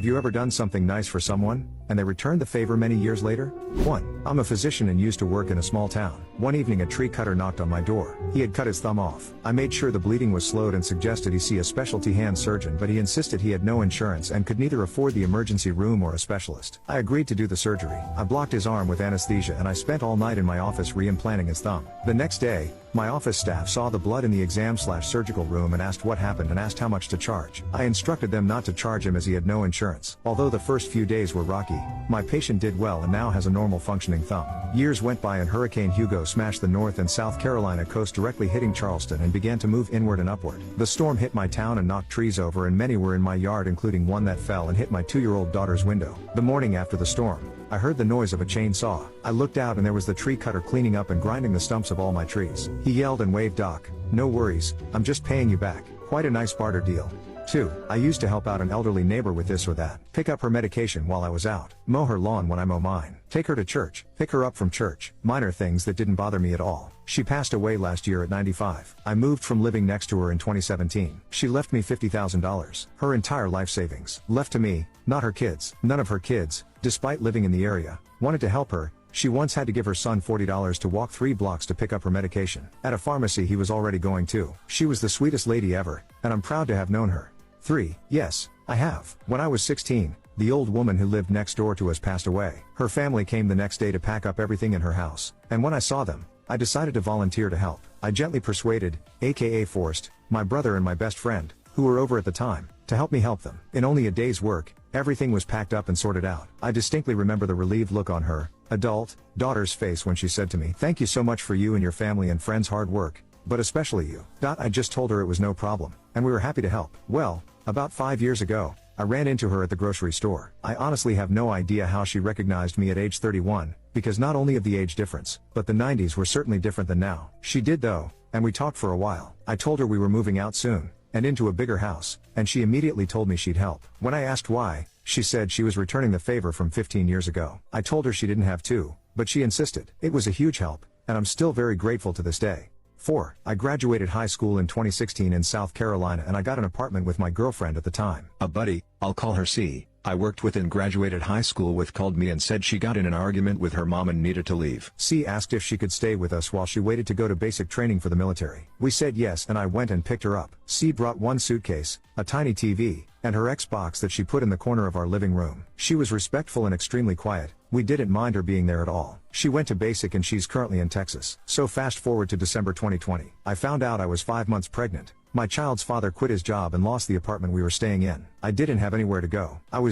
Have you ever done something nice for someone, and they returned the favor many years later? 1. I'm a physician and used to work in a small town. One evening a tree cutter knocked on my door. He had cut his thumb off. I made sure the bleeding was slowed and suggested he see a specialty hand surgeon, but he insisted he had no insurance and could neither afford the emergency room or a specialist. I agreed to do the surgery. I blocked his arm with anesthesia and I spent all night in my office re-implanting his thumb. The next day, my office staff saw the blood in the exam/surgical room and asked what happened and asked how much to charge. I instructed them not to charge him as he had no insurance. Although the first few days were rocky, my patient did well and now has a normal functioning thumb. Years went by and Hurricane Hugo smashed the North and South Carolina coast, directly hitting Charleston, and began to move inward and upward. The storm hit my town and knocked trees over, and many were in my yard, including one that fell and hit my 2-year-old daughter's window. The morning after the storm, I heard the noise of a chainsaw. I looked out and there was the tree cutter cleaning up and grinding the stumps of all my trees. He yelled and waved, "Doc, no worries, I'm just paying you back." Quite a nice barter deal. 2. I used to help out an elderly neighbor with this or that. Pick up her medication while I was out. Mow her lawn when I mow mine. Take her to church. Pick her up from church. Minor things that didn't bother me at all. She passed away last year at 95. I moved from living next to her in 2017. She left me $50,000. Her entire life savings. Left to me, not her kids. None of her kids, despite living in the area, wanted to help her. She once had to give her son $40 to walk 3 blocks to pick up her medication. At a pharmacy he was already going to. She was the sweetest lady ever, and I'm proud to have known her. 3. Yes, I have. When I was 16, the old woman who lived next door to us passed away. Her family came the next day to pack up everything in her house, and when I saw them, I decided to volunteer to help. I gently persuaded, aka forced, my brother and my best friend, who were over at the time, to help me help them. In only a day's work, everything was packed up and sorted out. I distinctly remember the relieved look on her adult daughter's face when she said to me, "Thank you so much for you and your family and friends' hard work, but especially you." I just told her it was no problem, and we were happy to help. Well, about 5 years ago, I ran into her at the grocery store. I honestly have no idea how she recognized me at age 31, because not only of the age difference, but the 90s were certainly different than now. She did though, and we talked for a while. I told her we were moving out soon, and into a bigger house, and she immediately told me she'd help. When I asked why, she said she was returning the favor from 15 years ago. I told her she didn't have to, but she insisted. It was a huge help, and I'm still very grateful to this day. 4. I graduated high school in 2016 in South Carolina and I got an apartment with my girlfriend at the time. A buddy, I'll call her C, I worked with and graduated high school with, called me and said she got in an argument with her mom and needed to leave. C asked if she could stay with us while she waited to go to basic training for the military. We said yes and I went and picked her up. C brought one suitcase, a tiny TV, and her Xbox that she put in the corner of our living room. She was respectful and extremely quiet. We didn't mind her being there at all. She went to basic and she's currently in Texas. So fast forward to December 2020. I found out I was 5 months pregnant. My child's father quit his job and lost the apartment we were staying in. I didn't have anywhere to go. I was